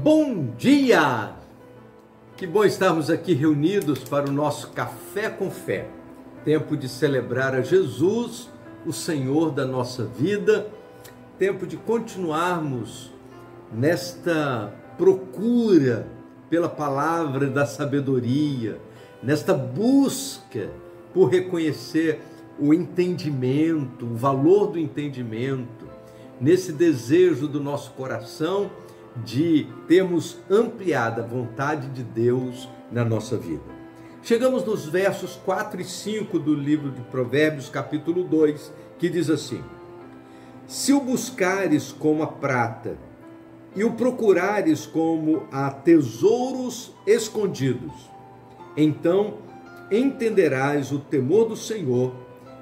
Bom dia! Que bom estarmos aqui reunidos para o nosso Café com Fé. Tempo de celebrar a Jesus, o Senhor da nossa vida. Tempo de continuarmos nesta procura pela palavra da sabedoria, nesta busca por reconhecer o entendimento, o valor do entendimento, nesse desejo do nosso coração de termos ampliada a vontade de Deus na nossa vida. Chegamos nos versos 4 e 5 do livro de Provérbios, capítulo 2, que diz assim: se o buscares como a prata e o procurares como a tesouros escondidos, então entenderás o temor do Senhor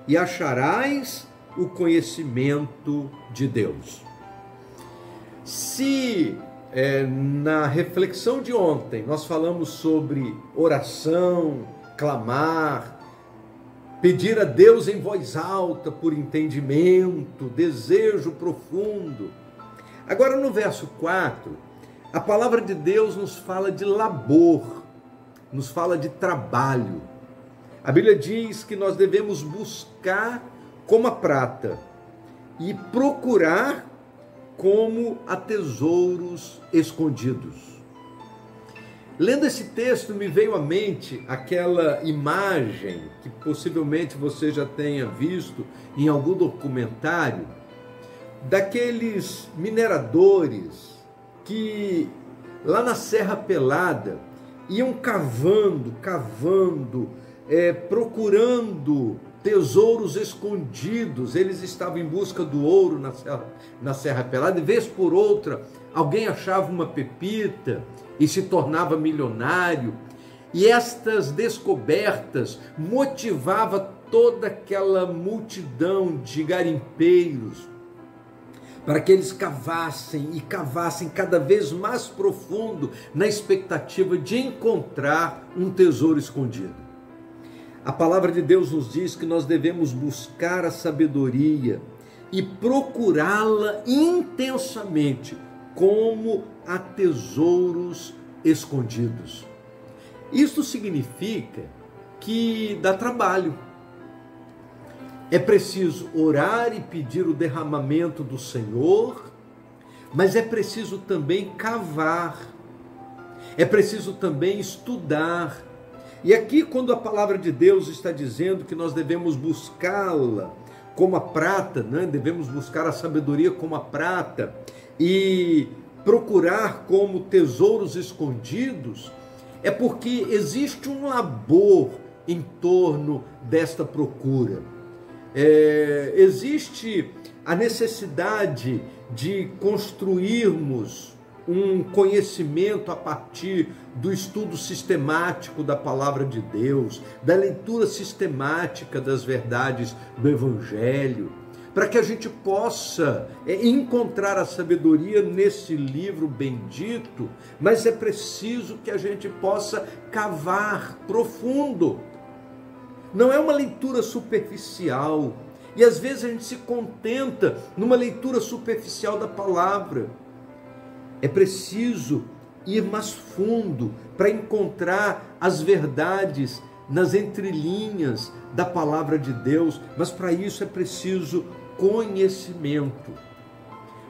e acharás o conhecimento de Deus. Se na reflexão de ontem nós falamos sobre oração, clamar, pedir a Deus em voz alta por entendimento, desejo profundo. Agora no verso 4, a palavra de Deus nos fala de labor, nos fala de trabalho. A Bíblia diz que nós devemos buscar como a prata e procurar como a tesouros escondidos. Lendo esse texto, me veio à mente aquela imagem que possivelmente você já tenha visto em algum documentário, daqueles mineradores que lá na Serra Pelada iam cavando, procurando tesouros escondidos. Eles estavam em busca do ouro na Serra Pelada, e vez por outra alguém achava uma pepita e se tornava milionário, e estas descobertas motivavam toda aquela multidão de garimpeiros para que eles cavassem e cavassem cada vez mais profundo na expectativa de encontrar um tesouro escondido. A palavra de Deus nos diz que nós devemos buscar a sabedoria e procurá-la intensamente, como a tesouros escondidos. Isto significa que dá trabalho. É preciso orar e pedir o derramamento do Senhor, mas é preciso também cavar, é preciso também estudar. E aqui, quando a palavra de Deus está dizendo que nós devemos buscá-la como a prata, né? Devemos buscar a sabedoria como a prata e procurar como tesouros escondidos, é porque existe um labor em torno desta procura. Existe a necessidade de construirmos um conhecimento a partir do estudo sistemático da palavra de Deus, da leitura sistemática das verdades do Evangelho, para que a gente possa encontrar a sabedoria nesse livro bendito, mas é preciso que a gente possa cavar profundo. Não é uma leitura superficial, e às vezes a gente se contenta numa leitura superficial da palavra. É preciso ir mais fundo para encontrar as verdades nas entrelinhas da palavra de Deus, mas para isso é preciso conhecimento.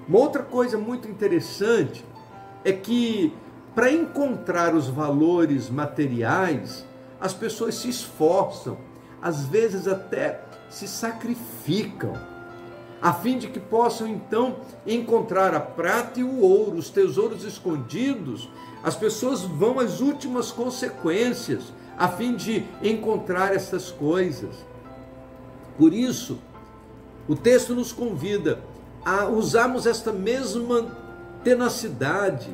Uma outra coisa muito interessante é que para encontrar os valores materiais, as pessoas se esforçam, às vezes até se sacrificam, a fim de que possam então encontrar a prata e o ouro, os tesouros escondidos. As pessoas vão às últimas consequências a fim de encontrar essas coisas. Por isso, o texto nos convida a usarmos esta mesma tenacidade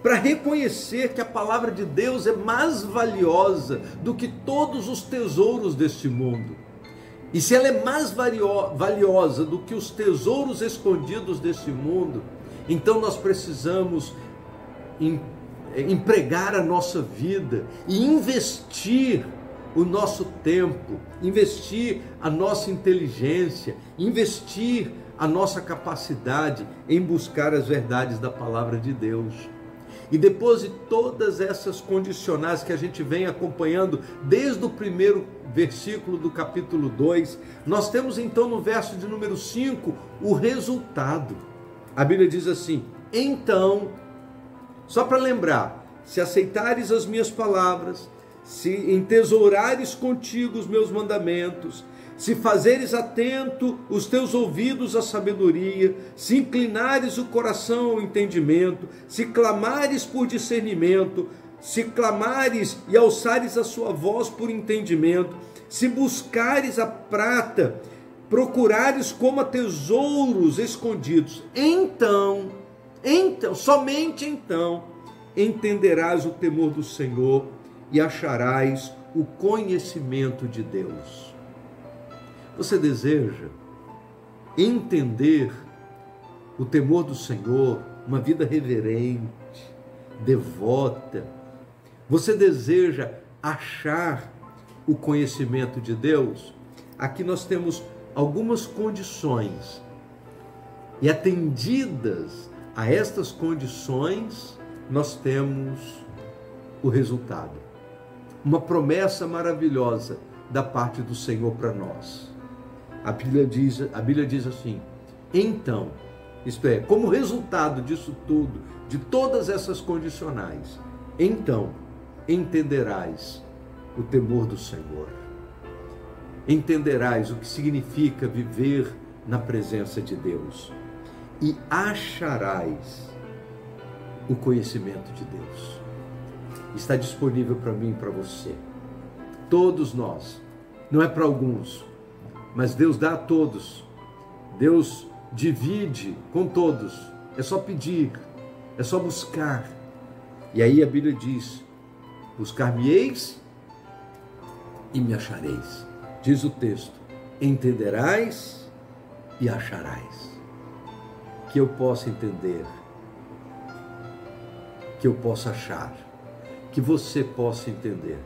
para reconhecer que a palavra de Deus é mais valiosa do que todos os tesouros deste mundo. E se ela é mais valiosa do que os tesouros escondidos desse mundo, então nós precisamos empregar a nossa vida e investir o nosso tempo, investir a nossa inteligência, investir a nossa capacidade em buscar as verdades da palavra de Deus. E depois de todas essas condicionais que a gente vem acompanhando desde o primeiro versículo do capítulo 2, nós temos então no verso de número 5 o resultado. A Bíblia diz assim: então, só para lembrar, se aceitares as minhas palavras, se entesourares contigo os meus mandamentos, se fazeres atento os teus ouvidos à sabedoria, se inclinares o coração ao entendimento, se clamares por discernimento, se clamares e alçares a sua voz por entendimento, se buscares a prata, procurares como a tesouros escondidos, então, somente então, entenderás o temor do Senhor e acharás o conhecimento de Deus. Você deseja entender o temor do Senhor, uma vida reverente, devota? Você deseja achar o conhecimento de Deus? Aqui nós temos algumas condições, e atendidas a estas condições, nós temos o resultado. Uma promessa maravilhosa da parte do Senhor para nós. A Bíblia diz assim: então, isto é, como resultado disso tudo, de todas essas condicionais, então entenderás o temor do Senhor. Entenderás o que significa viver na presença de Deus e acharás o conhecimento de Deus. Está disponível para mim e para você. Todos nós, não é para alguns, mas Deus dá a todos. Deus divide com todos. É só pedir, é só buscar. E aí a Bíblia diz: buscar-me-eis e me achareis. Diz o texto: entenderás e acharás. Que eu possa entender, que eu possa achar, que você possa entender,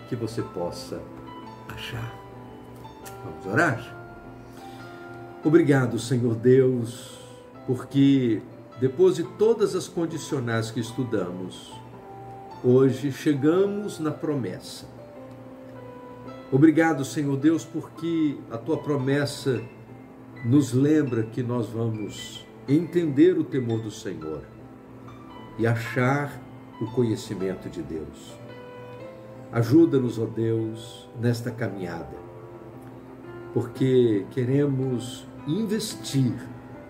que você possa achar. Vamos orar? Obrigado, Senhor Deus, porque depois de todas as condicionais que estudamos, hoje chegamos na promessa. Obrigado, Senhor Deus, porque a Tua promessa nos lembra que nós vamos entender o temor do Senhor e achar o conhecimento de Deus. Ajuda-nos, ó Deus, nesta caminhada, porque queremos investir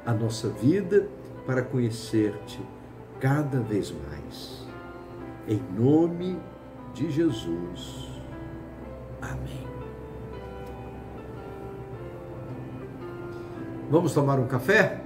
a nossa vida para conhecer-te cada vez mais. Em nome de Jesus. Amém. Vamos tomar um café?